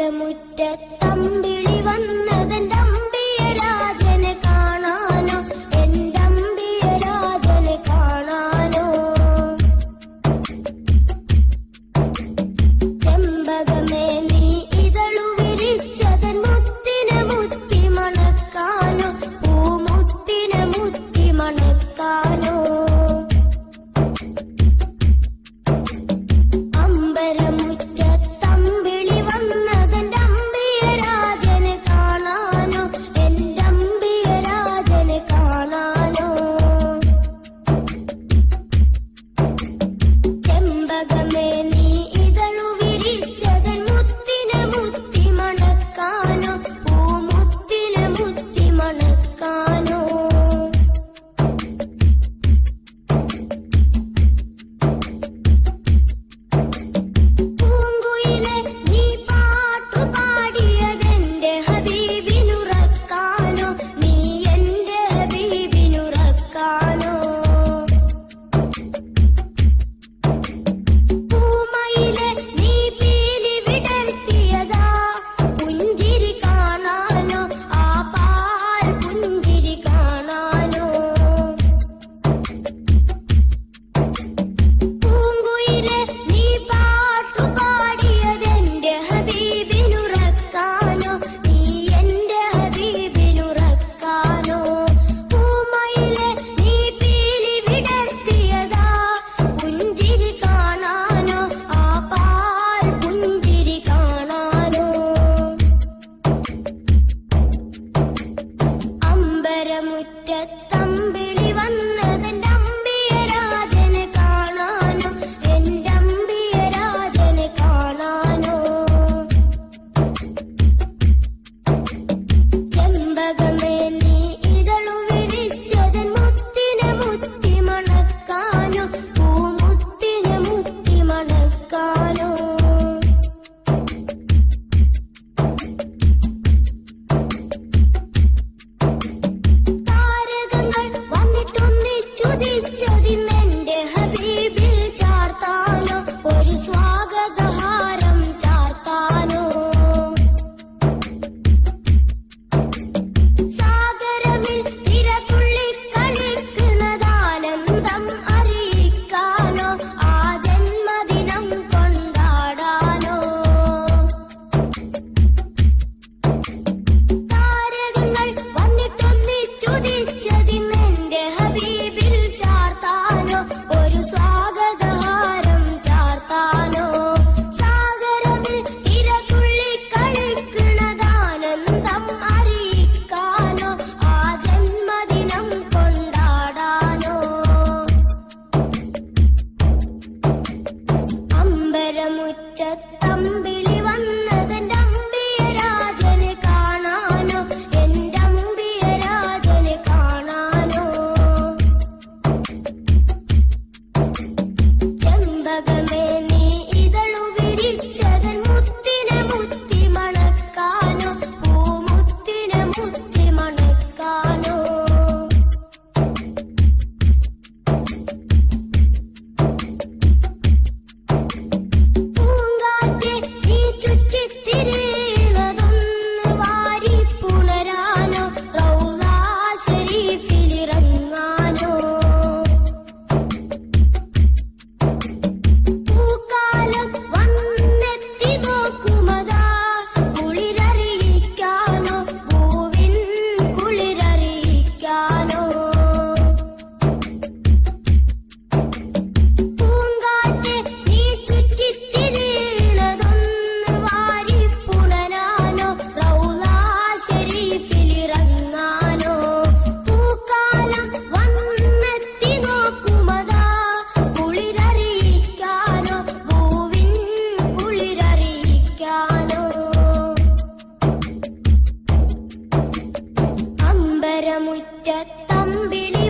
അമ്പരമുറ്റത്തമ്പിളി വന്നതെന്റെ അമ്പിയരാജനെ കാണാനോ, എന്റെ അമ്പിയരാജനെ കാണാനോ. ചെമ്പകമേ നീ ഇതളു വിരിച്ചതൻ മുത്തിനെ മുത്തി മണക്കാനോ, പൂമുത്തിനെ മുത്തി മണക്കാനോ. അമ്പരമുറ്റത്തമ്പിളി വന്നതെന്റെ അമ്പിയരാജനെ കാണാനോ, എന്റെ അമ്പിയരാജനെ കാണാനോ. ചെമ്പകമേ നീ ഇതളു വിരിച്ചതൻ മുത്തിനെ മുത്തി മണക്കാനോ, പൂമുത്തിനെ മുത്തി മണക്കാനോ. പൂങ്കുയിലെ നീ പാട്ടു പാടിയതെന്റെ ഹബീബിനുറക്കാനോ, നീ എന്റെ ഹബീബിനുറക്കാനോ. പൂമയിലെ നീ പീലി വിടർത്തിയതാ പുഞ്ചിരി കാണാനോ, ആ പാൽ പുഞ്ചിരി കാണാനോ. പൂങ്കുയിലെ നീ പാട്ടു പാടിയതെന്റെ ഹബീബിനുറക്കാനോ, നീ എന്റെ ഹബീബിനുറക്കാനോ. പൂമയിലെ നീ പീലി വിടർത്തിയതാ പുഞ്ചിരി കാണാനോ, ആ പാൽ പുഞ്ചിരി കാണാനോ. അമ്പരമുറ്റത്തമ്പിളി വന്നതെന്റെ അമ്പിയരാജനെ കാണാനോ, എന്റെ അമ്പിയരാജനെ കാണാനോ. ചെമ്പകമേ നീ ഇതളു വിരിച്ചതൻ മുത്തിനെ മുത്തി മണക്കാനോ, പൂമുത്തിനെ മുത്തി മണക്കാനോ. താരകങ്ങൾ വന്നിട്ടൊന്നിച്ചുദിച്ചതിന്നെന്റെ ഹബീബിൽ ചാർത്താനോ, ഒരു സ്വാഗതഹാരം ചാർത്താനോ. സാഗരമിൽ തിരതുള്ളി കളിക്കുന്നതാനന്ദം അറിയിക്കാനോ, ആ ജന്മദിനം കൊണ്ടാടാനോ. താരകങ്ങൾ വന്നിട്ടൊന്നിച്ചുദിച്ചതിന്നെന്റെ ഹബീബിൽ ചാർത്താനോ, ഒരു സ്വാഗതഹാരം ചാർത്താനോ. സാഗരമിൽ തിരതുള്ളി കളിക്കുന്നതാനന്ദം അറിയിക്കാനോ, ആ ജന്മദിനം കൊണ്ടാടാനോ. അമ്പരമുറ്റത്തമ്പിളി വന്നതെന്റെ അമ്പിയരാജനെ കാണാനോ, എന്റെ അമ്പിയരാജനെ കാണാനോ. ചെമ്പകമേ നീ ഇതളു വിരിച്ചതൻ മുത്തിനെ മുത്തി മണക്കാനോ, പൂമുത്തിനെ മുത്തി മണക്കാനോ. പൂങ്കാറ്റെ നീ ചുറ്റിത്തിരിയണതൊന്ന് വാരി പുണരാനോ, റൗളാ ശരീഫിലിറങ്ങാനോ. പൂക്കാലം വന്നെത്തി നോക്കുമതാ കുളിരറിയിക്കാനോ, പൂവിൻ കുളിരറിയിക്കാനോ. പൂങ്കാറ്റെ നീ ചുറ്റിത്തിരിയണതൊന്ന് വാരി പുണരാനോ, റൗളാ ശരീഫിലിറങ്ങാനോ. പൂക്കാലം വന്നെത്തി നോക്കുമതാ കുളിരറിയിക്കാനോ, പൂവിൻ കുളിരറിയിക്കാനോ. അമ്പരമുറ്റത്തമ്പിളി